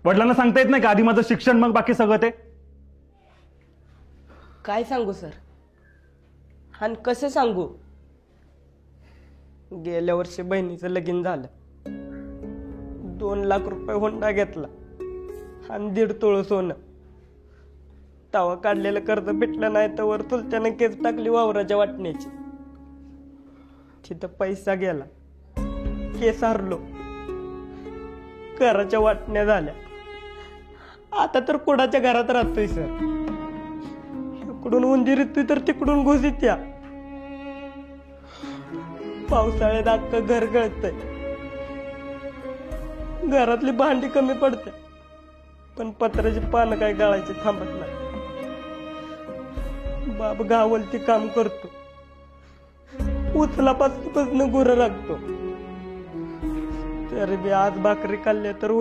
वडिलांना सांगता येत नाही का आधी माझं शिक्षण मग बाकी सगळं ते? काय सांगू सर, आणि कसं सांगू? गेल्या वर्षी बहिणीचं लगीन झालं, 2 लाख रुपये हुंडा घेतला आणि 1.5 तोळं सोनं. तवा काढलेलं कर्ज भेटलं नाही तर वर चुलत्यानं केस टाकली वावराच्या वाटण्याची. तिथं पैसा गेला, केस हरलो, घराच्या वाटण्या झाल्या. आता तर कुणाच्या घरात राहतोय सर. इकडून उंदीर येतोय तर तिकडून घुस येत्या. पावसाळ्यात अख्खं घर गळतंय. घरातली भांडी कमी पडते पण पत्राची पानं काय गळायची थांबत नाही. बाप गावलती काम करतो, उचलापासून गुरं राखतो. तरी बी आज भाकरी खाल्ल्या तर